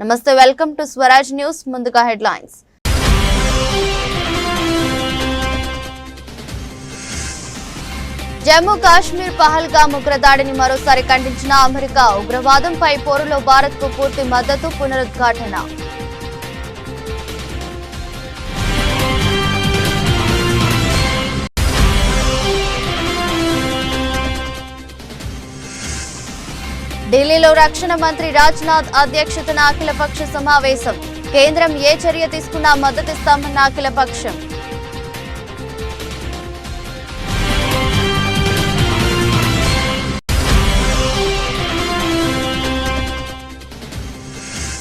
నమస్తే, welcome to Swaraj news. ముందుగా headlines. Jammu Kashmir Pahalgam ఉగ్రదాడిని మరోసారి ఖండించిన అమెరికా. ఉగ్రవాదంపై పోరులో భారత్కు పూర్తి మద్దతు, పునరుద్ఘాటన. ఢిల్లీలో రక్షణ మంత్రి రాజ్నాథ్ అధ్యక్షతన అఖిలపక్ష సమావేశం. కేంద్రం ఏ చర్య తీసుకున్నా మద్దతిస్తామన్న అఖిలపక్షం.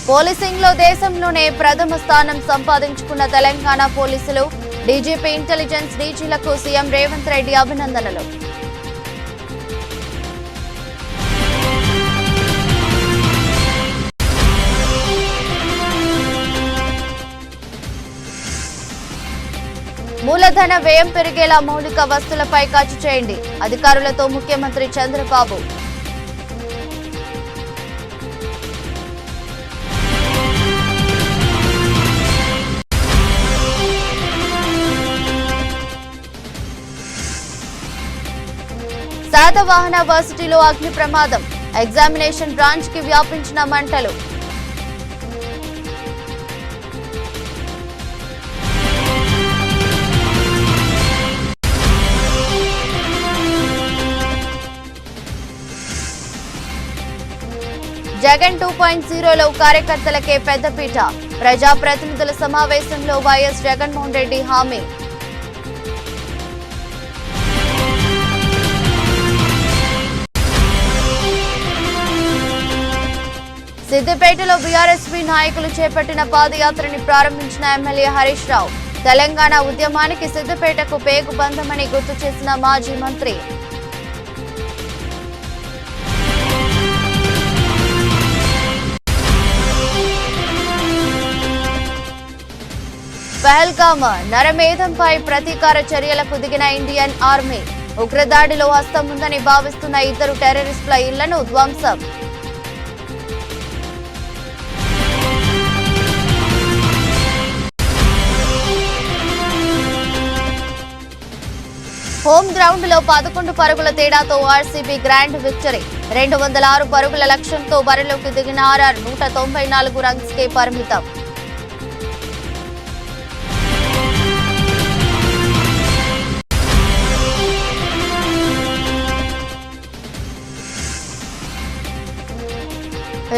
పోలీసింగ్ లో దేశంలోనే ప్రథమ స్థానం సంపాదించుకున్న తెలంగాణ పోలీసులు. డీజీపీ ఇంటెలిజెన్స్ డీజీలకు సీఎం రేవంత్ రెడ్డి అభినందనలు. మూలధన వ్యయం పెరిగేలా మౌలిక వస్తువులపై ఖర్చు చేయండి. అధికారులతో ముఖ్యమంత్రి చంద్రబాబు. శాతవాహన వర్సిటీలో అగ్ని ప్రమాదం. ఎగ్జామినేషన్ బ్రాంచ్ కి వ్యాపించిన మంటలు. జగన్ 2.0లో కార్యకర్తలకే పెద్దపీట. ప్రజాప్రతినిధుల సమావేశంలో వైఎస్ జగన్మోహన్ రెడ్డి హామీ. సిద్దిపేటలో బీఆర్ఎస్పీ నాయకులు చేపట్టిన పాదయాత్రని ప్రారంభించిన ఎమ్మెల్యే హరీష్ రావు. తెలంగాణ ఉద్యమానికి సిద్దిపేటకు పేగుబంధమని గుర్తు చేసిన మాజీ మంత్రి. పహల్గామ్ నరమేధంపై ప్రతీకార చర్యలకు దిగిన ఇండియన్ ఆర్మీ. ఉగ్రదాడిలో హస్తం ఉందని భావిస్తున్న 2 టెర్రరిస్టుల ఇళ్లను ధ్వంసం. హోమ్ గ్రౌండ్ లో 11 పరుగుల తేడాతో ఆర్సీబీ గ్రాండ్ విక్టరీ. 206 పరుగుల లక్ష్యంతో బరిలోకి దిగిన ఆర్ఆర్ 194 రన్స్ కే పరిమితం.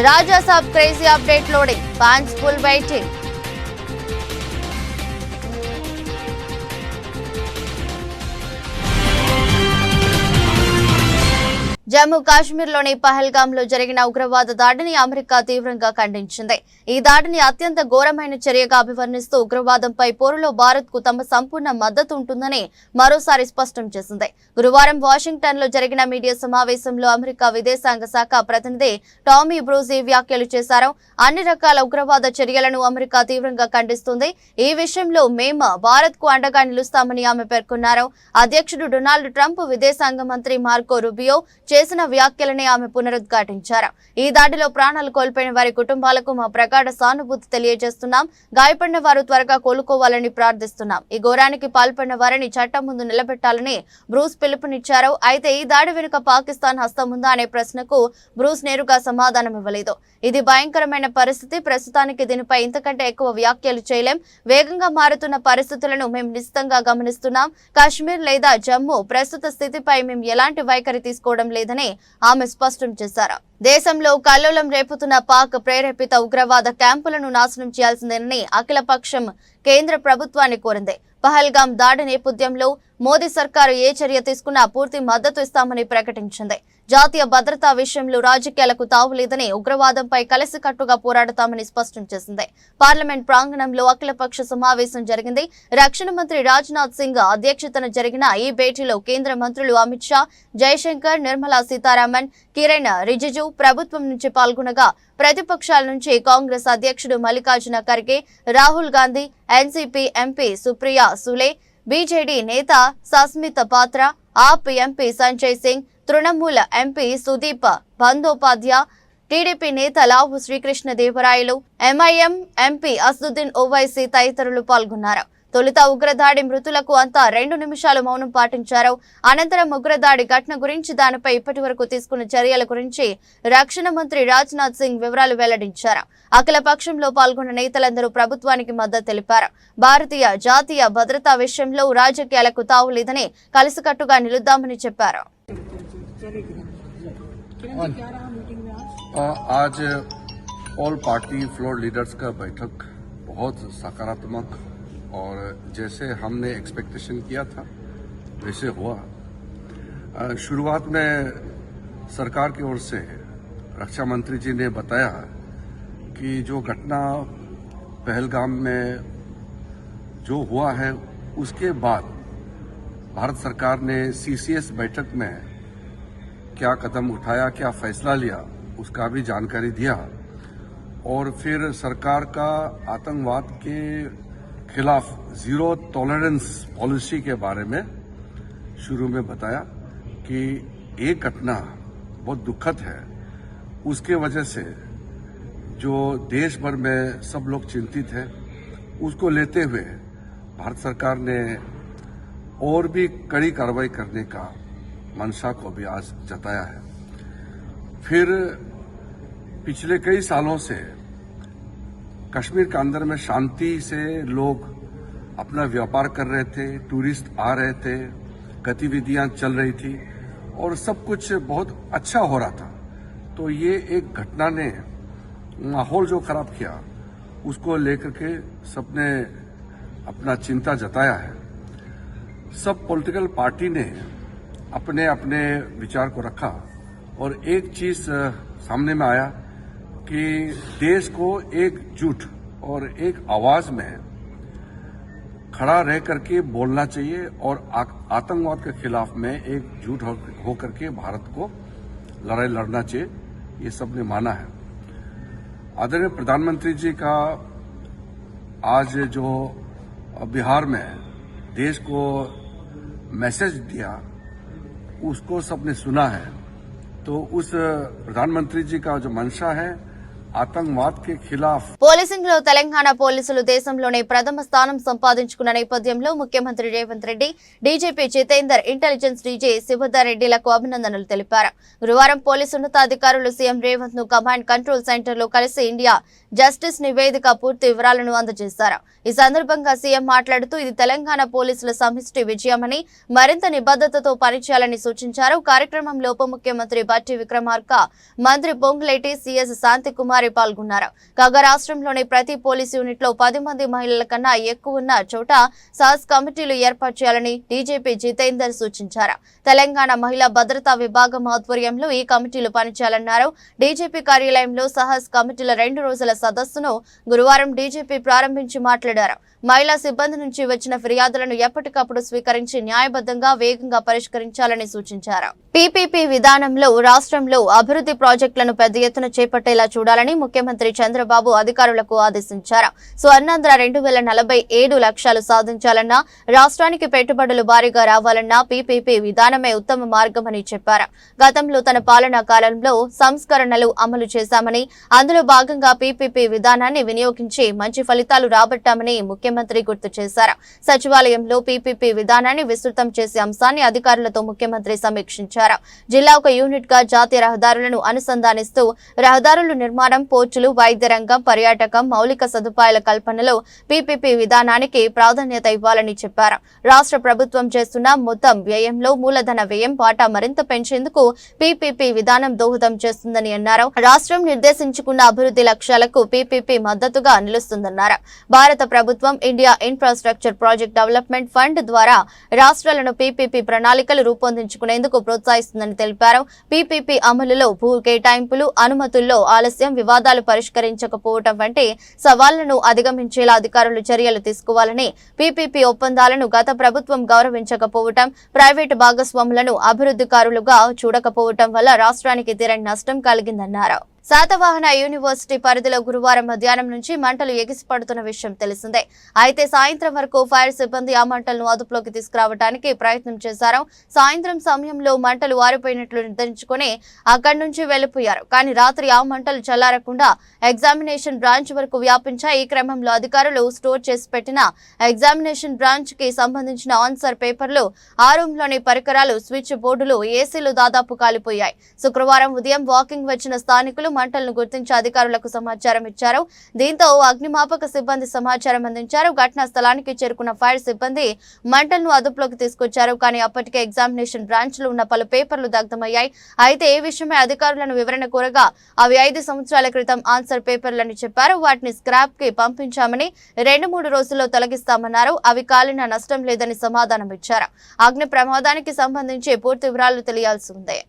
Raja Saab crazy update loading. Fans full waiting. Jammu కాశ్మీర్లోని పహల్గామ్లో జరిగిన ఉగ్రవాద దాడిని అమెరికా తీవ్రంగా ఖండించింది. ఈ దాడిని అత్యంత ఘోరమైన చర్యగా అభివర్ణిస్తూ ఉగ్రవాదంపై పోరులో భారత్కు తమ సంపూర్ణ మద్దతు ఉంటుందని మరోసారి స్పష్టం చేసింది. గురువారం వాషింగ్టన్లో జరిగిన మీడియా సమావేశంలో అమెరికా విదేశాంగ శాఖ ప్రతినిధి టామీ బ్రూస్ ఈ వ్యాఖ్యలు చేశారు. అన్ని రకాల ఉగ్రవాద చర్యలను అమెరికా తీవ్రంగా ఖండిస్తుంది. ఈ విషయంలో మేము భారత్కు అండగా నిలుస్తామని ఆమె పేర్కొన్నారు. అధ్యక్షుడు డొనాల్డ్ ట్రంప్, విదేశాంగ మంత్రి మార్కో రూబియో చేసిన వ్యాఖ్యలని ఆమె పునరుద్ఘాటించారు. ఈ దాడిలో ప్రాణాలు కోల్పోయిన వారి కుటుంబాలకు మా ప్రగాఢ సానుభూతి తెలియజేస్తున్నాం. గాయపడిన వారు త్వరగా కోలుకోవాలని ప్రార్థిస్తున్నాం. ఈ ఘోరానికి పాల్పడిన వారిని చట్టం ముందు నిలబెట్టాలని బ్రూస్ పిలుపునిచ్చారు. అయితే ఈ దాడి వెనుక పాకిస్తాన్ హస్తం ఉందా అనే ప్రశ్నకు బ్రూస్ నేరుగా సమాధానం ఇవ్వలేదు. ఇది భయంకరమైన పరిస్థితి. ప్రస్తుతానికి దీనిపై ఇంతకంటే ఎక్కువ వ్యాఖ్యలు చేయలేం. వేగంగా మారుతున్న పరిస్థితులను మేము నిశ్చితంగా గమనిస్తున్నాం. కాశ్మీర్ లేదా జమ్మూ ప్రస్తుత స్థితిపై మేము ఎలాంటి వైఖరి తీసుకోవడం లేదని ఆమె స్పష్టం చేశారు. దేశంలో కల్లోలం రేపుతున్న పాక్ ప్రేరేపిత ఉగ్రవాద క్యాంపులను నాశనం చేయాల్సిందేనని అఖిలపక్షం కేంద్ర ప్రభుత్వాన్ని కోరింది. పహల్గామ్ దాడి నేపథ్యంలో మోదీ సర్కారు ఏ చర్య తీసుకున్నా పూర్తి మద్దతు ఇస్తామని ప్రకటించింది. జాతీయ భద్రతా విషయంలో రాజకీయాలకు తావులేదని, ఉగ్రవాదంపై కలిసికట్టుగా పోరాడతామని స్పష్టం చేసింది. పార్లమెంట్ ప్రాంగణంలో అఖిలపక్ష సమావేశం జరిగింది. రక్షణ మంత్రి రాజ్నాథ్ సింగ్ అధ్యక్షతన జరిగిన ఈ భేటీలో కేంద్ర మంత్రులు అమిత్ షా, జయశంకర్, నిర్మలా సీతారామన్, కిరణ్ రిజిజు ప్రభుత్వం నుంచి పాల్గొనగా, ప్రతిపక్షాల నుంచి కాంగ్రెస్ అధ్యక్షుడు Mallikarjuna Kharge, Rahul Gandhi, NCP MP Supriya Sule, BJD నేత Sasmita Patra, AAP MP Sanjay Singh, Trinamool MP Sudip Bandyopadhyay, TDP నేత లావు శ్రీకృష్ణదేవరాయలు, ఎంఐఎం ఎంపీ అసదుద్దీన్ ఓవైసీ తదితరులు పాల్గొన్నారు. తొలుత ఉగ్రదాడి మృతులకు అంతా 2 నిమిషాలు మౌనం పాటించారు. అనంతరం ఉగ్రదాడి ఘటన గురించి, దానిపై ఇప్పటి వరకు తీసుకున్న చర్యల గురించి రక్షణ మంత్రి రాజ్నాథ్ సింగ్ వివరాలు వెల్లడించారు. అఖిల పక్షంలో పాల్గొన్న నేతలందరూ ప్రభుత్వానికి మద్దతు తెలిపారు. భారతీయ జాతీయ భద్రతా విషయంలో రాజకీయాలకు తావులేదని కలిసికట్టుగా నిలుద్దామని చెప్పారు. आज ऑल पार्टी फ्लोर लीडर्स का बैठक बहुत सकारात्मक और जैसे हमने एक्सपेक्टेशन किया था वैसे हुआ। शुरुआत में सरकार की ओर से रक्षा मंत्री जी ने बताया कि जो घटना पहलगाम में जो हुआ है उसके बाद भारत सरकार ने सीसीएस बैठक में क्या कदम उठाया, क्या फैसला लिया, उसका भी जानकारी दिया। और फिर सरकार का आतंकवाद के खिलाफ जीरो टॉलरेंस पॉलिसी के बारे में शुरू में बताया कि ये घटना बहुत दुखद है। उसके वजह से जो देश भर में सब लोग चिंतित हैं, उसको लेते हुए भारत सरकार ने और भी कड़ी कार्रवाई करने का मंशा को भी आज जताया है। फिर पिछले कई सालों से कश्मीर के अंदर में शांति से लोग अपना व्यापार कर रहे थे, टूरिस्ट आ रहे थे, गतिविधियां चल रही थी और सब कुछ बहुत अच्छा हो रहा था। तो ये एक घटना ने माहौल जो खराब किया उसको लेकर के सबने अपना चिंता जताया है। सब पॉलिटिकल पार्टी ने अपने अपने विचार को रखा और एक चीज सामने में आया कि देश को एकजुट और एक आवाज में खड़ा रह करके बोलना चाहिए और आतंकवाद के खिलाफ में एकजुट होकर के भारत को लड़ाई लड़ना चाहिए, ये सबने माना है। आदरणीय प्रधानमंत्री जी का आज जो बिहार में देश को मैसेज दिया उसको सबने सुना है। तो उस प्रधानमंत्री जी का जो मंशा है ఆతంకవాద్ కే ఖిలాఫ్. పోలీసింగ్ లో తెలంగాణ పోలీసులు దేశంలోనే ప్రథమ స్థానం సంపాదించుకున్న నేపథ్యంలో ముఖ్యమంత్రి Revanth Reddy, DGP Jitender, intelligence DG Shivadhar రెడ్డిలకు అభినందనలు తెలిపారు. గురువారం పోలీసు ఉన్నతాధికారులు సీఎం రేవంత్ ను కమాండ్ కంట్రోల్ సెంటర్ లో కలిసి ఇండియా జస్టిస్ నివేదిక పూర్తి వివరాలను అందజేశారు. ఈ సందర్భంగా సీఎం మాట్లాడుతూ ఇది తెలంగాణ పోలీసుల సమిష్టి విజయమని, మరింత నిబద్ధతతో పనిచేయాలని సూచించారు. కార్యక్రమంలో ఉప ముఖ్యమంత్రి బట్టి విక్రమార్క, మంత్రి పొంగులేటి, సీఎస్ శాంతికుమార్ పాల్గొన్నారు. కాగా రాష్ట్రంలోని ప్రతి పోలీసు యూనిట్ లో 10 మంది మహిళల కన్నా ఎక్కువ ఉన్న చోట సహస్ కమిటీలు ఏర్పాటు చేయాలని డీజీపీ జితేందర్ సూచించారు. తెలంగాణ మహిళా భద్రతా విభాగం ఆధ్వర్యంలో ఈ కమిటీలు పనిచేయాలన్నారు. డీజీపీ కార్యాలయంలో సహస్ కమిటీల 2 రోజుల సదస్సును గురువారం డీజీపీ ప్రారంభించి మాట్లాడారు. మహిళా సిబ్బంది నుంచి వచ్చిన ఫిర్యాదులను ఎప్పటికప్పుడు స్వీకరించి న్యాయబద్ధంగా, వేగంగా పరిష్కరించాలని సూచించారు. పీపీపీ విధానంలో రాష్ట్రంలో అభివృద్ధి ప్రాజెక్టులను పెద్ద ఎత్తున చేపట్టేలా చూడాలని ముఖ్యమంత్రి చంద్రబాబు అధికారులకు ఆదేశించారు. స్వర్ణాంధ్ర 2047 లక్ష్యాలు సాధించాలన్నా, రాష్ట్రానికి పెట్టుబడులు భారీగా రావాలన్నా పీపీపీ విధానమే ఉత్తమ మార్గమని చెప్పారు. గతంలో తన పాలనా కాలంలో సంస్కరణలు అమలు చేశామని, అందులో భాగంగా పీపీపీ విధానాన్ని వినియోగించి మంచి ఫలితాలు రాబట్టామని ముఖ్యమంత్రి గుర్తు చేశారు. సచివాలయంలో పీపీపీ విధానాన్ని విస్తృతం చేసే అంశాన్ని అధికారులతో ముఖ్యమంత్రి సమీక్షించారు. జిల్లా ఒక యూనిట్ గా జాతీయ రహదారులను అనుసంధానిస్తూ రహదారుల నిర్మాణం, పోర్టులు, వైద్య రంగం, పర్యాటకం, మౌలిక సదుపాయాల కల్పనలో పీపీపీ విధానానికి ప్రాధాన్యత ఇవ్వాలని చెప్పారు. రాష్ట్ర ప్రభుత్వం చేస్తున్న మొత్తం వ్యయంలో మూలధన వ్యయం వాటా మరింత పెంచేందుకు పీపీపీ విధానం దోహదం చేస్తుందని అన్నారు. రాష్ట్రం నిర్దేశించుకున్న అభివృద్ధి లక్ష్యాలకు పీపీపీ మద్దతుగా నిలుస్తుందన్నారు. భారత ప్రభుత్వం India infrastructure project development fund ద్వారా రాష్ట్రాలను పీపీపీ ప్రణాళికలు రూపొందించుకునేందుకు ప్రోత్సహిస్తుందని తెలిపారు. పీపీపీ అమలులో భూ కేటాయింపులు, అనుమతుల్లో ఆలస్యం, వివాదాలు పరిష్కరించకపోవడం వంటి సవాళ్లను అధిగమించేలా అధికారులు చర్యలు తీసుకోవాలని, పీపీపీ ఒప్పందాలను గత ప్రభుత్వం గౌరవించకపోవడం, ప్రైవేటు భాగస్వాములను అభివృద్ధికారులుగా చూడకపోవడం వల్ల రాష్ట్రానికి తీరని నష్టం కలిగిందన్నారు. శాతవాహన యూనివర్సిటీ పరిధిలో గురువారం మధ్యాహ్నం నుంచి మంటలు ఎగిసిపడుతున్న విషయం తెలిసిందే. అయితే సాయంత్రం వరకు ఫైర్ సిబ్బంది ఆ మంటలను అదుపులోకి తీసుకురావడానికి ప్రయత్నం చేశారు. సాయంత్రం సమయంలో మంటలు ఆరిపోయినట్లు నిర్ధారించుకుని అక్కడి నుంచి వెళ్లిపోయారు. కానీ రాత్రి ఆ మంటలు చల్లారకుండా ఎగ్జామినేషన్ బ్రాంచ్ వరకు వ్యాపించాయి. ఈ క్రమంలో అధికారులు స్టోర్ చేసి పెట్టిన ఎగ్జామినేషన్ బ్రాంచ్ కి సంబంధించిన ఆన్సర్ పేపర్లు, ఆ రూమ్ లోని పరికరాలు, స్విచ్ బోర్డులు, ఏసీలు దాదాపు కాలిపోయాయి. శుక్రవారం ఉదయం వాకింగ్ వచ్చిన స్థానికులు మంటలను గుర్తించి అధికారులకు సమాచారం ఇచ్చారు. దీంతో అగ్నిమాపక సిబ్బంది సమాచారం అందించారు. ఘటనా స్థలానికి చేరుకున్న ఫైర్ సిబ్బంది మంటలను అదుపులోకి తీసుకొచ్చారు. కానీ అప్పటికే ఎగ్జామినేషన్ బ్రాంచ్ లో ఉన్న పలు పేపర్లు దగ్ధమయ్యాయి. అయితే ఈ విషయమై అధికారులను వివరణ కోరగా అవి 5 సంవత్సరాల క్రితం ఆన్సర్ పేపర్లని చెప్పారు. వాటిని స్క్రాప్ కి పంపించామని 2-3 రోజుల్లో తొలగిస్తామన్నారు. అవి కాలిన నష్టం లేదని సమాధానం ఇచ్చారు. అగ్ని ప్రమాదానికి సంబంధించి పూర్తి వివరాలు తెలియాల్సి ఉంది.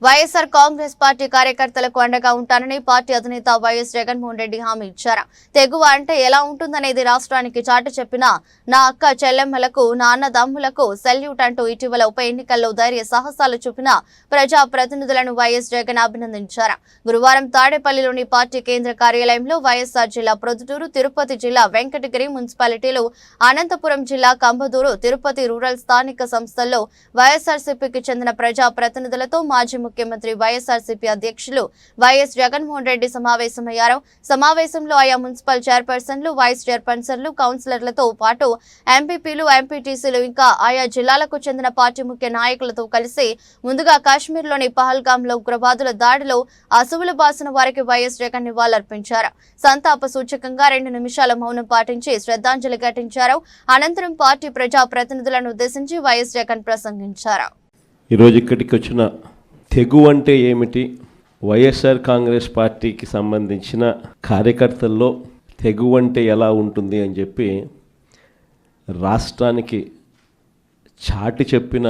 వైఎస్ఆర్ కాంగ్రెస్ పార్టీ కార్యకర్తలకు అండగా ఉంటానని పార్టీ అధినేత వైఎస్ జగన్మోహన్ రెడ్డి హామీ ఇచ్చారు. తెగువ అంటే ఎలా ఉంటుందనేది రాష్ట్రానికి చాటి చెప్పిన నా అక్క చెల్లెమ్మలకు, నా అన్నదమ్ములకు సెల్యూట్ అంటూ ఇటీవల ఉప ఎన్నికల్లో ధైర్య సాహసాలు చూపిన ప్రజా ప్రతినిధులను వైఎస్ జగన్ అభినందించారు. గురువారం తాడేపల్లిలోని పార్టీ కేంద్ర కార్యాలయంలో వైఎస్ఆర్ జిల్లా ప్రొద్దుటూరు, తిరుపతి జిల్లా వెంకటగిరి మున్సిపాలిటీలు, అనంతపురం జిల్లా కంబదూరు, తిరుపతి రూరల్ స్థానిక సంస్థల్లో వైఎస్ఆర్సీపీకి చెందిన ప్రజా ప్రతినిధులతో మాజీ ముఖ్యమంత్రి వైఎస్ఆర్సీపీ అధ్యక్షులు వైఎస్ జగన్మోహన్ రెడ్డి సమావేశమయ్యారు. సమావేశంలో ఆయా మున్సిపల్ చైర్పర్సన్లు, వైస్ చైర్పర్సన్లు, కౌన్సిలర్లతో పాటు ఎంపీపీలు, ఎంపీటీసీలు, ఇంకా ఆయా జిల్లాలకు చెందిన పార్టీ ముఖ్య నాయకులతో కలిసి ముందుగా కాశ్మీర్లోని పహల్గాంలో ఉగ్రవాదుల దాడిలో అసువులు బాసిన వారికి వైఎస్ జగన్ నివాళులర్పించారు. సంతాప సూచకంగా 2 నిమిషాల మౌనం పాటించి శ్రద్ధాంజలి ఘటించారు. అనంతరం పార్టీ ప్రజా ప్రతినిధులను ఉద్దేశించి వైఎస్ జగన్ ప్రసంగించారు. ఈరోజు ఇక్కడికి వచ్చిన తెగు అంటే ఏమిటి, వైఎస్ఆర్ కాంగ్రెస్ పార్టీకి సంబంధించిన కార్యకర్తల్లో తెగు అంటే ఎలా ఉంటుంది అని చెప్పి రాష్ట్రానికి చాటి చెప్పిన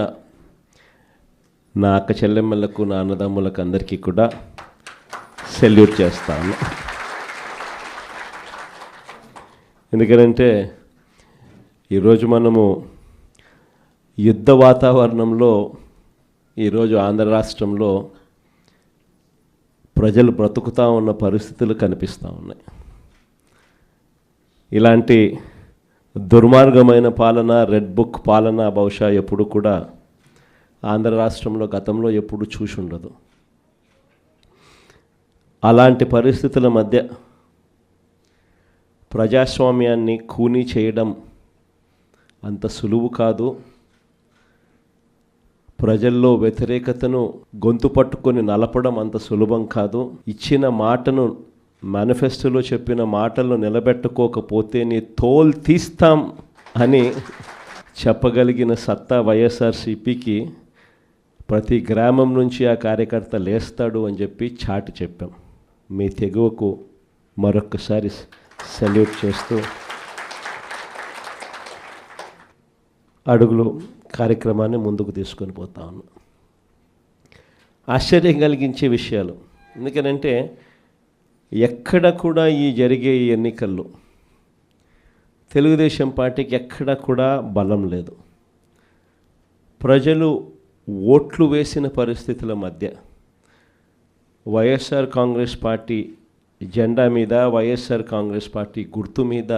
నా అక్క చెల్లెమ్మలకు, నా అన్నదమ్ములకు అందరికీ కూడా సెల్యూట్ చేస్తాను. ఎందుకంటే ఈరోజు మనము యుద్ధ వాతావరణంలో ఈరోజు ఆంధ్ర రాష్ట్రంలో ప్రజలు బ్రతుకుతూ ఉన్న పరిస్థితులు కనిపిస్తూ ఉన్నాయి. ఇలాంటి దుర్మార్గమైన పాలన, రెడ్ బుక్ పాలన బహుశా ఎప్పుడు కూడా ఆంధ్ర రాష్ట్రంలో గతంలో ఎప్పుడు చూసి ఉండదు. అలాంటి పరిస్థితుల మధ్య ప్రజాస్వామ్యాన్ని ఖూనీ చేయడం అంత సులువు కాదు. ప్రజల్లో వ్యతిరేకతను గొంతు పట్టుకొని నలపడం అంత సులభం కాదు. ఇచ్చిన మాటను, మేనిఫెస్టోలో చెప్పిన మాటలను నిలబెట్టుకోకపోతే నీ తోలు తీస్తాం అని చెప్పగలిగిన సత్తా వైఎస్ఆర్సీపీకి ప్రతి గ్రామం నుంచి ఆ కార్యకర్త లేస్తాడు అని చెప్పి చాటి చెప్పాం. మీ తెగువకు మరొక్కసారి సెల్యూట్ చేస్తూ అడుగులు కార్యక్రమాన్ని ముందుకు తీసుకొని పోతా ఉన్నాం. ఆశ్చర్యం కలిగించే విషయాలు. ఎందుకనంటే ఎక్కడ కూడా ఈ జరిగే ఈ ఎన్నికల్లో తెలుగుదేశం పార్టీకి ఎక్కడ కూడా బలం లేదు. ప్రజలు ఓట్లు వేసిన పరిస్థితుల మధ్య వైఎస్ఆర్ కాంగ్రెస్ పార్టీ జెండా మీద, వైఎస్ఆర్ కాంగ్రెస్ పార్టీ గుర్తు మీద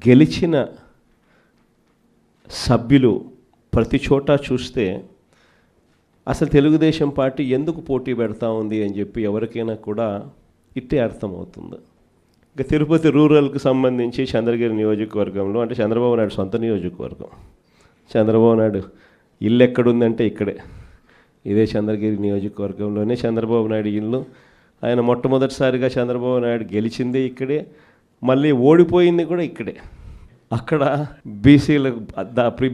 గెలిచిన సభ్యులు ప్రతి చోట చూస్తే అసలు తెలుగుదేశం పార్టీ ఎందుకు పోటీ పెడతా ఉంది అని చెప్పి ఎవరికైనా కూడా ఇట్టే అర్థమవుతుంది. ఇంకా తిరుపతి రూరల్కి సంబంధించి చంద్రగిరి నియోజకవర్గంలో, అంటే చంద్రబాబు నాయుడు సొంత నియోజకవర్గం, చంద్రబాబు నాయుడు ఇల్లు ఎక్కడుందంటే ఇక్కడే, ఇదే చంద్రగిరి నియోజకవర్గంలోనే చంద్రబాబు నాయుడు ఇల్లు. ఆయన మొట్టమొదటిసారిగా చంద్రబాబు నాయుడు గెలిచిందే ఇక్కడే, మళ్ళీ ఓడిపోయింది కూడా ఇక్కడే. అక్కడ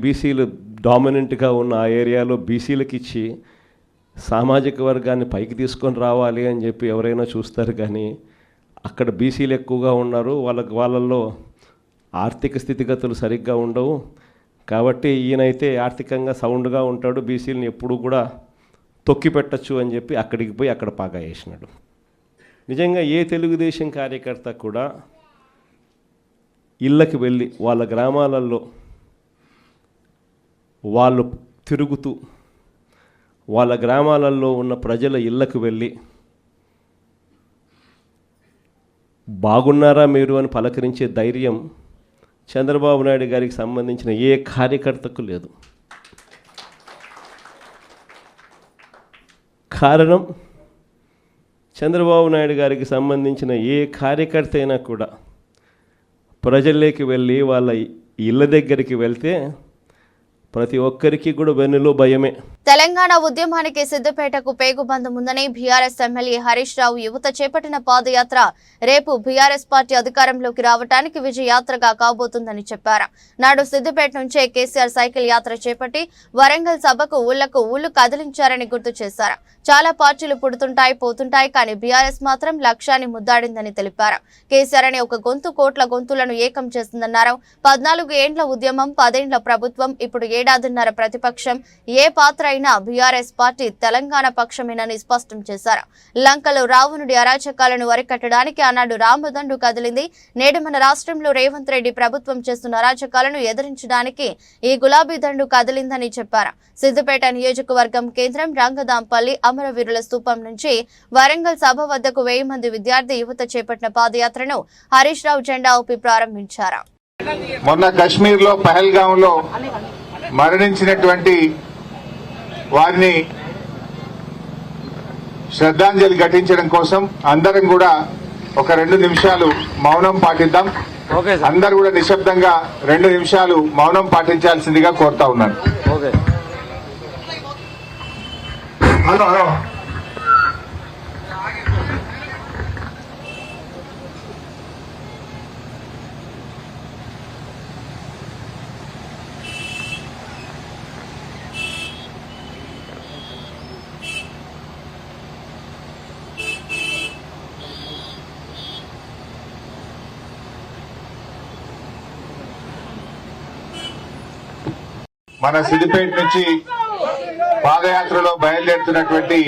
బీసీలు డామినెంట్గా ఉన్న ఆ ఏరియాలో బీసీలకు ఇచ్చి సామాజిక వర్గాన్ని పైకి తీసుకొని రావాలి అని చెప్పి ఎవరైనా చూస్తారు. కానీ అక్కడ బీసీలు ఎక్కువగా ఉన్నారు, వాళ్ళల్లో ఆర్థిక స్థితిగతులు సరిగ్గా ఉండవు. కాబట్టి ఈయనైతే ఆర్థికంగా సౌండ్గా ఉంటాడు, బీసీలను ఎప్పుడు కూడా తొక్కి పెట్టచ్చు అని చెప్పి అక్కడికి పోయి అక్కడ పాగా వేసినాడు. నిజంగా ఏ తెలుగుదేశం కార్యకర్త కూడా ఇళ్ళకి వెళ్ళి వాళ్ళ గ్రామాలలో వాళ్ళు తిరుగుతూ వాళ్ళ గ్రామాలలో ఉన్న ప్రజల ఇళ్ళకు వెళ్ళి బాగున్నారా మీరు అని పలకరించే ధైర్యం చంద్రబాబు నాయుడు గారికి సంబంధించిన ఏ కార్యకర్తకు లేదు. కారణం, చంద్రబాబు నాయుడు గారికి సంబంధించిన ఏ కార్యకర్త అయినా కూడా ప్రజల్లోకి వెళ్ళి వాళ్ళ ఇళ్ళ దగ్గరికి వెళ్తే ప్రతి ఒక్కరికి కూడా వెన్నులో భయమే. తెలంగాణ ఉద్యమానికి సిద్దిపేటకు పేగుబంధం ఉందని బీఆర్ఎస్ ఎమ్మెల్యే హరీష్ రావు యువత చేపట్టిన పాదయాత్ర రేపు బీఆర్ఎస్ పార్టీ అధికారంలోకి రావడానికి విజయయాత్రగా కాబోతుందని చెప్పారు. నాడు సిద్దిపేట నుంచే కేసీఆర్ సైకిల్ యాత్ర చేపట్టి వరంగల్ సభకు ఊళ్ళు కదిలించారని గుర్తు చేశారు. చాలా పార్టీలు పుడుతుంటాయి పోతుంటాయి, కానీ బీఆర్ఎస్ మాత్రం లక్ష్యాన్ని ముద్దాడిందని తెలిపారు. కేసీఆర్ అనే ఒక గొంతు కోట్ల గొంతులను ఏకం చేసిందన్నారు. 14 ఏండ్ల ఉద్యమం, 10 ఏండ్ల ప్రభుత్వం, ఇప్పుడు ఏడాదిన్నర ప్రతిపక్షం, ఏ పాత్ర అయినా బీఆర్ఎస్ పార్టీ తెలంగాణ పక్షమేనని స్పష్టం చేశారు. లంకలో రావణుడి అరాచకాలను అరికట్టడానికి ఆనాడు రామదండు కదిలింది. నేడు మన రాష్ట్రంలో రేవంత్ రెడ్డి ప్రభుత్వం చేస్తున్న అరాచకాలను ఎదిరించడానికి ఈ గులాబీ దండు కదిలిందని చెప్పారు. సిద్దిపేట నియోజకవర్గం కేంద్రం రంగదాంపల్లి అమరవీరుల స్తూపం నుంచి వరంగల్ సభ వద్దకు 1000 మంది విద్యార్థి యువత చేపట్టిన పాదయాత్రను హరీష్ రావు జెండా ఊపి ప్రారంభించారు. మొన్న కశ్మీర్లో పహల్గాంలో మరణించినటువంటి వారిని శ్రద్ధాంజలి ఘటించడం కోసం అందరం కూడా ఒక 2 నిమిషాలు మౌనం పాటిద్దాం. అందరూ కూడా నిశ్శబ్దంగా 2 నిమిషాలు మౌనం పాటించాల్సిందిగా కోరుతా ఉన్నాను. హలో మన సిద్దిపేట నుంచి పాదయాత్రలో బయలుదేరుతున్నటువంటి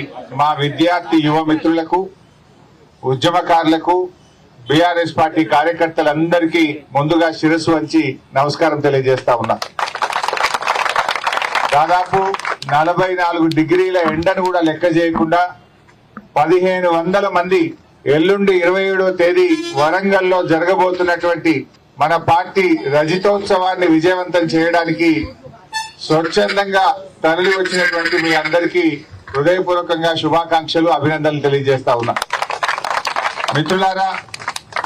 మా విద్యార్థి యువ మిత్రులకు, ఉద్యమకారులకు, బీఆర్ఎస్ పార్టీ కార్యకర్తలందరికీ ముందుగా శిరస్సు వంచి నమస్కారం తెలియజేస్తా ఉన్నా. దాదాపు 44 డిగ్రీల ఎండను కూడా లెక్క చేయకుండా 1500 మంది ఎల్లుండి 27వ తేదీ వరంగల్లో జరగబోతున్నటువంటి మన పార్టీ రజతోత్సవాన్ని విజయవంతం చేయడానికి స్వచ్ఛందంగా తరలి వచ్చినటువంటి మీ అందరికీ హృదయపూర్వకంగా శుభాకాంక్షలు, అభినందనలు తెలియజేస్తా ఉన్నా. మిత్రులారా,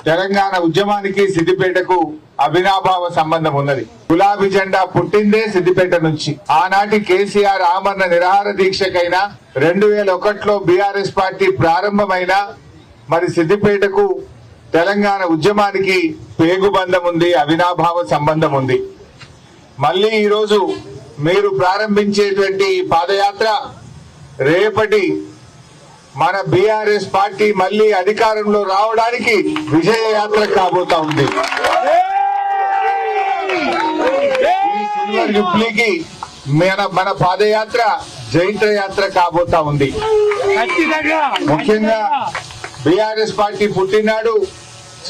తెలంగాణ ఉద్యమానికి సిద్దిపేటకు అవినాభావ సంబంధం ఉన్నది. గులాబీ జెండా పుట్టిందే సిద్దిపేట నుంచి. ఆనాటి కేసీఆర్ ఆమరణ నిరాహార దీక్షకైనా 2001లో బీఆర్ఎస్ పార్టీ ప్రారంభమైనా మరి సిద్దిపేటకు తెలంగాణ ఉద్యమానికి పేగుబంధం ఉంది, అవినాభావ సంబంధం ఉంది. మళ్ళీ ఈరోజు మీరు ప్రారంభించేటువంటి పాదయాత్ర రేపటి మన బీఆర్ఎస్ పార్టీ మళ్ళీ అధికారంలో రావడానికి విజయయాత్ర కాబోతా ఉంది. ఈ సిల్వర్ జూబ్లీకి మన పాదయాత్ర జైత్ర యాత్ర కాబోతా ఉంది. ముఖ్యంగా బీఆర్ఎస్ పార్టీ పుట్టినాడు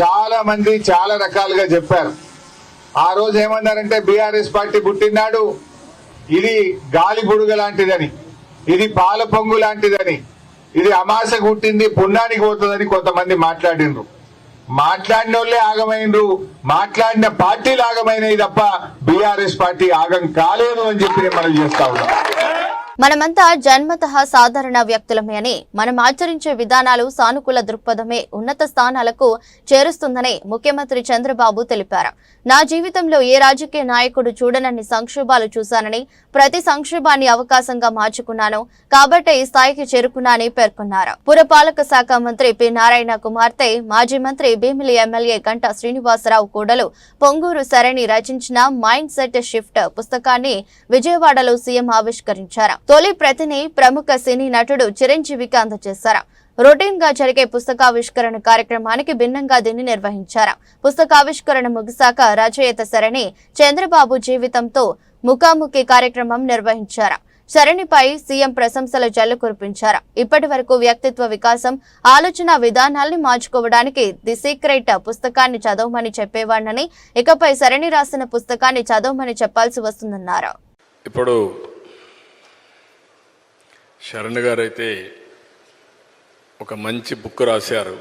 చాలా మంది చాలా రకాలుగా చెప్పారు. ఆ రోజు ఏమన్నారంటే బీఆర్ఎస్ పార్టీ పుట్టినాడు ఇది గాలి బుడుగ లాంటిదని, ఇది పాల పొంగు లాంటిదని, ఇది అమాస గుట్టింది పుణ్యానికి పోతుందని కొంతమంది మాట్లాడినరు. మాట్లాడిన వాళ్ళే ఆగమైనరు, మాట్లాడిన పార్టీలు ఆగమైనవి తప్ప బీఆర్ఎస్ పార్టీ ఆగం కాలేదు అని చెప్పి మనం చేస్తా ఉన్నాం. మనమంతా జన్మతః సాధారణ వ్యక్తులమే అని, మనం ఆచరించే విధానాలు సానుకూల దృక్పథమే ఉన్నత స్థానాలకు చేరుస్తుందని ముఖ్యమంత్రి చంద్రబాబు తెలిపారు. నా జీవితంలో ఏ రాజకీయ నాయకుడు చూడనన్ని సంక్షోభాలు చూశానని, ప్రతి సంక్షోభాన్ని అవకాశంగా మార్చుకున్నాను కాబట్టి ఈ స్థాయికి చేరుకున్నానని పేర్కొన్నారు. పురపాలక శాఖ మంత్రి పి నారాయణ కుమార్తె, మాజీ మంత్రి భీమిలి ఎమ్మెల్యే గంటా శ్రీనివాసరావు కూడలు పొంగూరు సరణి రచించిన మైండ్ సెట్ షిఫ్ట్ పుస్తకాన్ని విజయవాడలో సీఎం ఆవిష్కరించారు. తొలి ప్రతిని ప్రముఖ సినీ నటుడు చిరంజీవికి అందజేశారు. రొటీన్ గా జరిగే పుస్తకావిష్కరణ కార్యక్రమానికి భిన్నంగా దీన్ని నిర్వహించారు. పుస్తకావిష్కరణ ముగిశాక రచయిత సరణి చంద్రబాబు జీవితంతో ముఖాముఖి కార్యక్రమం నిర్వహించారు. శరణిపై సీఎం ప్రశంసల జల్లు కురిపించారు. ఇప్పటి వరకు వ్యక్తిత్వ వికాసం, ఆలోచన విధానాల్ని మార్చుకోవడానికి ది సీక్రెట్ పుస్తకాన్ని చదవమని చెప్పేవాడినని, ఇకపై శరణి రాసిన పుస్తకాన్ని చదవమని చెప్పాల్సి వస్తుందన్నారు. ఇప్పుడు శరణ్ గారైతే ఒక మంచి బుక్ రాశారు.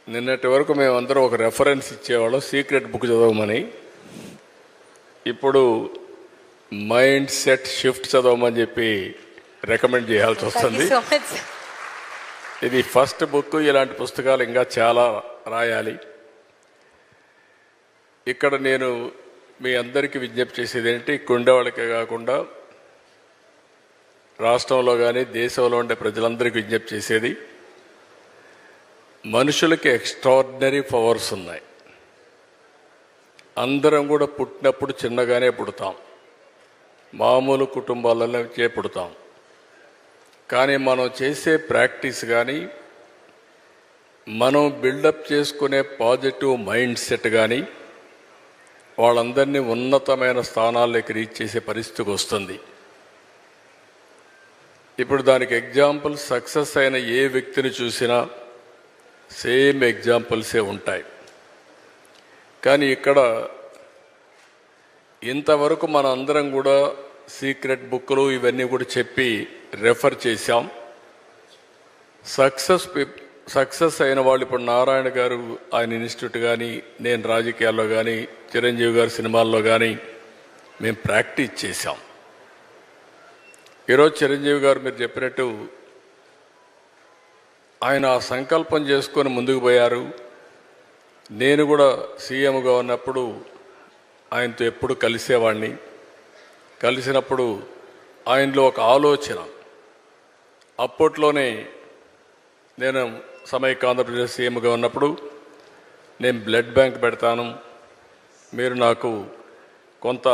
నిన్నటి వరకు మేమందరం ఒక రెఫరెన్స్ ఇచ్చేవాళ్ళం సీక్రెట్ బుక్ చదవమని. ఇప్పుడు మైండ్ సెట్ షిఫ్ట్ చదవమని చెప్పి రికమెండ్ చేయాల్సి వస్తుంది. ఇది ఫస్ట్ బుక్. ఇలాంటి పుస్తకాలు ఇంకా చాలా రాయాలి. ఇక్కడ నేను మీ అందరికీ విజ్ఞప్తి చేసేది ఏంటి, ఉండేవాళ్ళకే కాకుండా రాష్ట్రంలో కానీ దేశంలో ఉండే ప్రజలందరికీ విజ్ఞప్తి చేసేది, మనుషులకి ఎక్స్ట్రాడినరీ పవర్స్ ఉన్నాయి. అందరం కూడా పుట్టినప్పుడు చిన్నగానే పుడతాం, మామూలు కుటుంబాలలోనే పుడతాం. కానీ మనం చేసే ప్రాక్టీస్ కానీ, మనం బిల్డప్ చేసుకునే పాజిటివ్ మైండ్ సెట్ కానీ వాళ్ళందరినీ ఉన్నతమైన స్థానాల్లోకి రీచ్ చేసే పరిస్థితికి వస్తుంది. ఇప్పుడు దానికి ఎగ్జాంపుల్ సక్సెస్ అయిన ఏ వ్యక్తిని చూసినా సేమ్ ఎగ్జాంపుల్సే ఉంటాయి. కానీ ఇక్కడ ఇంతవరకు మన అందరం కూడా సీక్రెట్ బుక్లు ఇవన్నీ కూడా చెప్పి రెఫర్ చేశాం. సక్సెస్ అయిన వాళ్ళు ఇప్పుడు నారాయణ గారు ఆయన ఇన్స్టిట్యూట్ కానీ, నేను రాజకీయాల్లో కానీ, చిరంజీవి గారి సినిమాల్లో కానీ మేము ప్రాక్టీస్ చేశాం. ఈరోజు చిరంజీవి గారు మీరు చెప్పినట్టు ఆయన ఆ సంకల్పం చేసుకొని ముందుకు పోయారు. నేను కూడా సీఎంగా ఉన్నప్పుడు ఆయనతో ఎప్పుడు కలిసేవాడిని. కలిసినప్పుడు ఆయనలో ఒక ఆలోచన, అప్పట్లోనే నేను సమైక్య ఆంధ్రప్రదేశ్ సీఎంగా ఉన్నప్పుడు నేను బ్లడ్ బ్యాంక్ పెడతాను, మీరు నాకు కొంత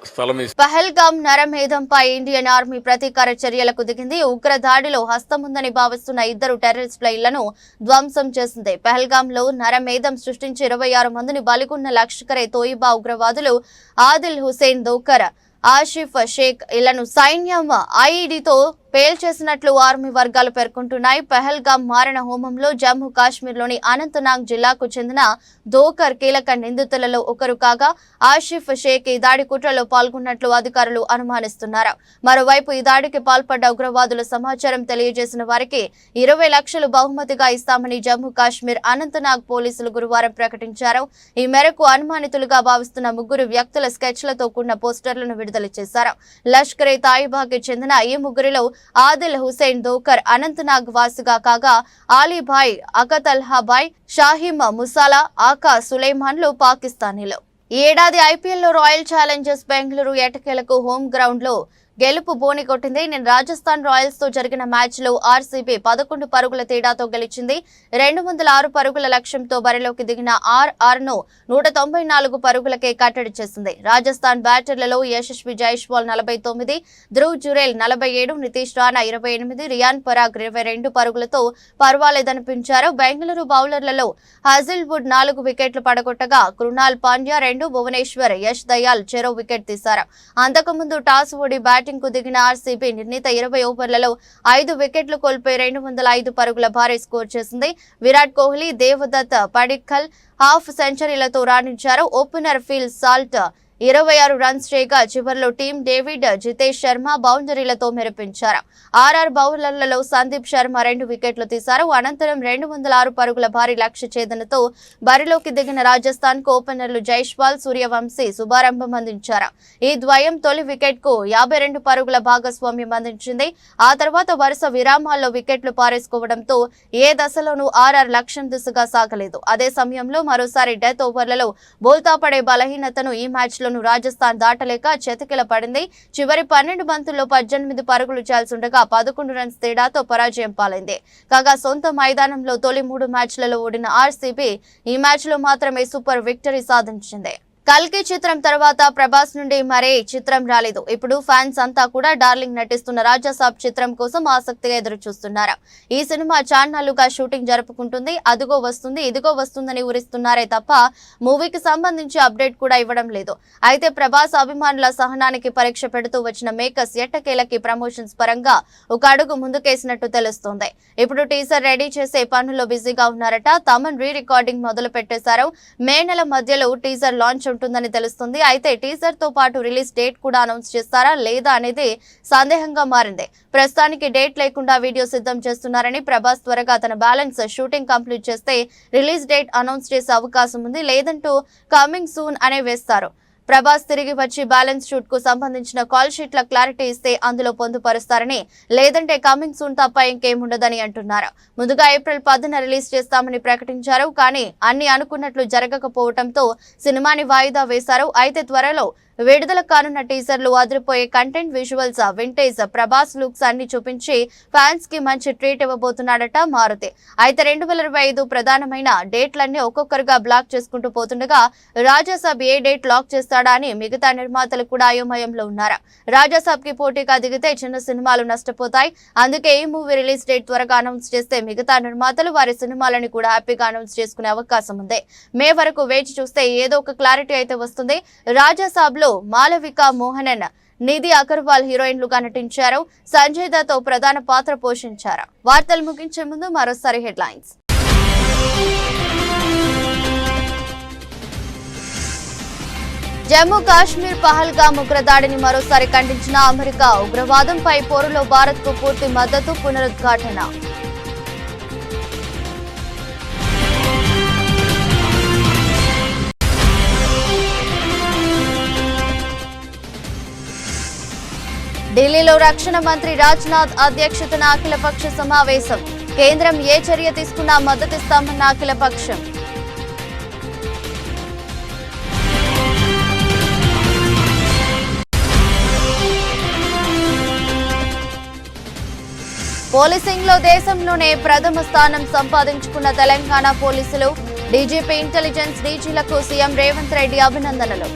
స్థలం ఇస్తారు. పహల్గామ్ నరమేధంపై ఇండియన్ ఆర్మీ ప్రతీకార చర్యలకు దిగింది. ఉగ్ర దాడిలో హస్తముందని భావిస్తున్న 2 టెర్రరిస్టుల ఇళ్లను ధ్వంసం చేసింది. పహల్గామ్ లో నరమేధం సృష్టించి 26 మందిని బలిగొన్న లష్కరే తోయిబా ఉగ్రవాదులు ఆదిల్ హుసేన్ దోకర్, ఆసిఫ్ షేక్ ఇళ్లను సైన్యం ఐఈడీతో పేల్చేసినట్లు ఆర్మీ వర్గాలు పేర్కొంటున్నాయి. పహల్గామ్ మారణ హోమంలో జమ్మూ కాశ్మీర్లోని అనంతనాగ్ జిల్లాకు చెందిన దోకర్ కీలక నిందితులలో ఒకరు కాగా, ఆసిఫ్ షేక్ ఈ దాడి కుట్రలో పాల్గొన్నట్లు అధికారులు అనుమానిస్తున్నారు. మరోవైపు ఈ దాడికి పాల్పడ్డ ఉగ్రవాదుల సమాచారం తెలియజేసిన వారికి 20 లక్షలు బహుమతిగా ఇస్తామని జమ్మూ కాశ్మీర్ అనంతనాగ్ పోలీసులు గురువారం ప్రకటించారు. ఈ మేరకు అనుమానితులుగా భావిస్తున్న 3 వ్యక్తుల స్కెచ్లతో కూడిన పోస్టర్లను విడుదల చేశారు. లష్కరే తాయిబాకి చెందిన ఈ 3లో ఆదిల్ హుసేన్ దోకర్ అనంతనాగ్ వాసిగా కాగా, ఆలీభాయ్, అకతల్హాబాయ్, షాహిమ్ ముసాలా, ఆకా సులైమాన్లు పాకిస్తానీలు. ఈ ఏడాది ఐపీఎల్లో రాయల్ ఛాలెంజర్స్ బెంగళూరు ఎటకేలకు హోమ్ గ్రౌండ్ లో గెలుపు బోని కొట్టింది. నేను రాజస్థాన్ రాయల్స్ తో జరిగిన మ్యాచ్ లో ఆర్సీబీ 11 పరుగుల తేడాతో గెలిచింది. 206 పరుగుల లక్ష్యంతో బరిలోకి దిగిన ఆర్ఆర్ను 194 పరుగులకే కట్టడి చేసింది. రాజస్థాన్ బ్యాటర్లలో యశస్వి జైస్వాల్ 49, ధ్రువ్ జురేల్ 47, నితీష్ రాణా 28, రియాన్ పరాగ్ 22 పరుగులతో పర్వాలేదనిపించారు. బెంగళూరు బౌలర్లలో హజిల్వుడ్ 4 వికెట్లు పడగొట్టగా, కృణాల్ పాండ్యా 2, భువనేశ్వర్, యష్ దయాల్ చెరో వికెట్ తీశారు. అంతకుముందు టాస్ ఓడి బ్యాటింగ్ కు దిగిన ఆర్సీబీ నిర్ణీత 20 ఓవర్లలో 5 వికెట్లు కోల్పోయి 205 పరుగుల భారీ స్కోర్ చేసింది. విరాట్ కోహ్లీ, దేవదత్ పడిక్కల్ హాఫ్ సెంచరీలతో రాణించారు. ఓపెనర్ ఫిల్ సాల్ట్ 26 రన్స్ చేయగా, చివరిలో టీం డేవిడ్, జితేష్ శర్మ బౌండరీలతో మెరిపించారు. ఆర్ఆర్ బౌలర్లలో సందీప్ శర్మ 2 వికెట్లు తీశారు. అనంతరం 206 పరుగుల భారీ లక్ష్య ఛేదనతో బరిలోకి దిగిన రాజస్థాన్ కు ఓపెనర్లు జైస్వాల్, సూర్యవంశీ శుభారంభం అందించారు. ఈ ద్వయం తొలి వికెట్ కు 52 పరుగుల భాగస్వామ్యం అందించింది. ఆ తర్వాత వరుస విరామాల్లో వికెట్లు పారేసుకోవడంతో ఏ దశలోనూ ఆర్ఆర్ లక్ష్యం దిశగా సాగలేదు. అదే సమయంలో మరోసారి డెత్ ఓవర్లలో బోల్తా పడే బలహీనతను ఈ మ్యాచ్ లో రాజస్థాన్ దాటలేక చతికిల పడింది. చివరి 12 బంతుల్లో 18 పరుగులు చేయాల్సిండగా 11 రన్స్ తేడాతో పరాజయం పాలైంది. కాగా సొంత మైదానంలో తొలి 3 మ్యాచ్లలో ఓడిన ఆర్సీబీ ఈ మ్యాచ్ లో మాత్రమే సూపర్ విక్టరీ సాధించింది. కల్కి చిత్రం తర్వాత ప్రభాస్ నుండి మరే చిత్రం రాలేదు. ఇప్పుడు ఫ్యాన్స్ అంతా కూడా డార్లింగ్ నటిస్తున్న రాజాసాబ్ చిత్రం కోసం ఆసక్తిగా ఎదురు చూస్తున్నారు. ఈ సినిమా చాన్నాళ్లుగా షూటింగ్ జరుపుకుంటుంది. అదిగో వస్తుంది ఇదిగో వస్తుందని ఊరిస్తున్నారే తప్ప మూవీకి సంబంధించి అప్డేట్ కూడా ఇవ్వడం లేదు. అయితే ప్రభాస్ అభిమానుల సహనానికి పరీక్ష పెడుతూ వచ్చిన మేకర్స్ ఎట్టకేలకి ప్రమోషన్స్ పరంగా ఒక అడుగు ముందుకేసినట్టు తెలుస్తోంది. ఇప్పుడు టీజర్ రెడీ చేసే పనుల్లో బిజీగా ఉన్నారట. తమన్ రీ రికార్డింగ్ మొదలు పెట్టేశారు. మే నెల మధ్యలో టీజర్ లాంచ్ ఉంటుందని తెలుస్తుంది. అయితే టీజర్ తో పాటు రిలీజ్ డేట్ కూడా అనౌన్స్ చేస్తారా లేదా అనేది సందేహంగా మారింది. ప్రస్తుతానికి డేట్ లేకుండా వీడియో సిద్ధం చేస్తున్నారని, ప్రభాస్ త్వరగా తన బ్యాలెన్స్ షూటింగ్ కంప్లీట్ చేస్తే రిలీజ్ డేట్ అనౌన్స్ చేసే అవకాశం ఉంది. లేదంటూ కమింగ్ సూన్ అనే వేస్తారు. ప్రభాస్ తిరిగి వచ్చి బ్యాలెన్స్ షూట్ కు సంబంధించిన కాల్ షీట్ల క్లారిటీ ఇస్తే అందులో పొందుపరుస్తారని, లేదంటే కమింగ్ సూన్ తప్ప ఇంకేముండదని అంటున్నారు. ముందుగా ఏప్రిల్ 10న రిలీజ్ చేస్తామని ప్రకటించారు. కానీ అన్ని అనుకున్నట్లు జరగకపోవడంతో సినిమాని వాయిదా వేశారు. అయితే త్వరలో విడుదల కానున్న టీజర్లు అదిరిపోయే content, visuals, vintage Prabhas looks అన్ని చూపించి ఫ్యాన్స్ కి మంచి ట్రీట్ ఇవ్వబోతున్నాడట మారుతి. అయితే 2025 ప్రధానమైన డేట్లన్నీ ఒక్కొక్కరుగా బ్లాక్ చేసుకుంటూ పోతుండగా రాజాసాబ్ ఏ డేట్ లాక్ చేస్తాడా అని మిగతా నిర్మాతలు కూడా అయోమయంలో ఉన్నారు. రాజాసాబ్ కి పోటీగా దిగితే చిన్న సినిమాలు నష్టపోతాయి. అందుకే ఈ మూవీ రిలీజ్ డేట్ త్వరగా అనౌన్స్ చేస్తే మిగతా నిర్మాతలు వారి సినిమాలని కూడా హ్యాపీగా అనౌన్స్ చేసుకునే అవకాశం ఉంది. మే వరకు వేచి చూస్తే ఏదో ఒక క్లారిటీ అయితే వస్తుంది. రాజాసాబ్ మాలవిక మోహనన్, నిధి అగర్వాల్ హీరోయిన్లుగా నటించారు. సంజయ్ దత్ ప్రధాన పాత్ర పోషించారు. వార్తలు ముగించే ముందు మరోసారి హెడ్లైన్స్. జమ్మూ కాశ్మీర్ పహల్గామ్ ఉగ్రదాడిని మరోసారి ఖండించిన అమెరికా. ఉగ్రవాదంపై పోరులో భారత్ కు పూర్తి మద్దతు, పునరుద్ఘాటన. ఢిల్లీలో రక్షణ మంత్రి రాజ్నాథ్ అధ్యక్షతన అఖిలపక్ష సమావేశం. కేంద్రం ఏ చర్య తీసుకున్నా మద్దతిస్తామన్న అఖిలపక్షం. పోలీసింగ్ లో దేశంలోనే ప్రథమ స్థానం సంపాదించుకున్న తెలంగాణ పోలీసులు. డీజీపీ, ఇంటెలిజెన్స్ డీజీలకు సీఎం రేవంత్ రెడ్డి అభినందనలు.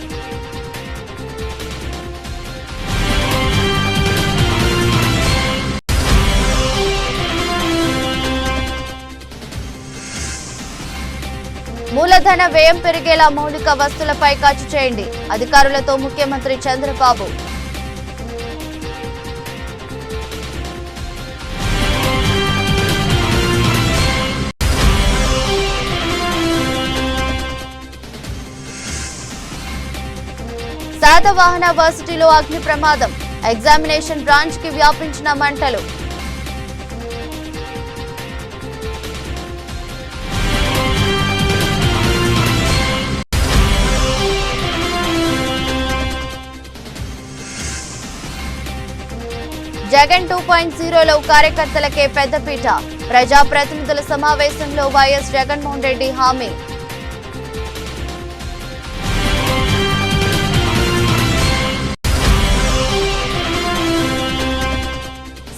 మూలధన వ్యయం పెరిగేలా మౌలిక వస్తువులపై ఖర్చు చేయండి. అధికారులతో ముఖ్యమంత్రి చంద్రబాబు. శాతవాహన వర్సిటీలో అగ్ని ప్రమాదం. ఎగ్జామినేషన్ బ్రాంచ్ కి వ్యాపించిన మంటలు. జగన్ 2.0లో కార్యకర్తలకే పెద్దపీట. ప్రజాప్రతినిధుల సమావేశంలో వైఎస్ జగన్మోహన్ రెడ్డి హామీ.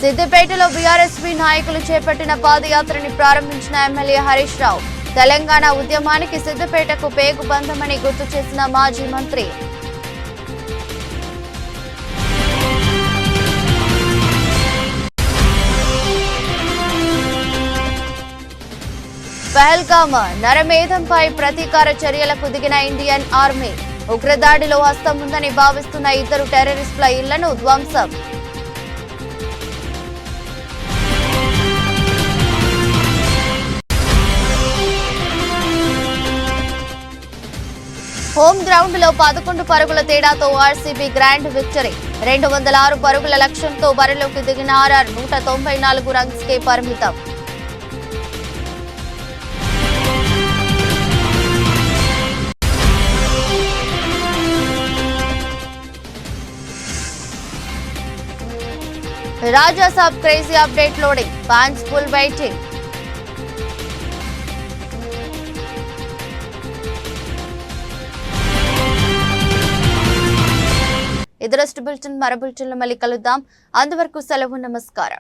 సిద్దిపేటలో బీఆర్ఎస్పీ నాయకులు చేపట్టిన పాదయాత్రని ప్రారంభించిన ఎమ్మెల్యే హరీష్ రావు. తెలంగాణ ఉద్యమానికి సిద్దిపేటకు పేగు బంధమని గుర్తు చేసిన మాజీ మంత్రి. పహల్గామ్ నరమేధంపై ప్రతీకార చర్యలకు దిగిన ఇండియన్ ఆర్మీ. ఉగ్రదాడిలో హస్తం ఉందని భావిస్తున్న 2 టెర్రరిస్టుల ఇళ్లను ధ్వంసం. హోమ్ గ్రౌండ్ లో 11 పరుగుల తేడాతో ఆర్సీబీ గ్రాండ్ విక్టరీ. 206 పరుగుల లక్ష్యంతో బరిలోకి దిగిన ఆర్ఆర్ 194 రన్స్ కే పరిమితం. Raja Saab crazy update loading. Fans full waiting. ఇది బులెటిన్. మరో బులెటిన్లో మళ్ళీ కలుద్దాం. అంతవరకు సెలవు. నమస్కారం.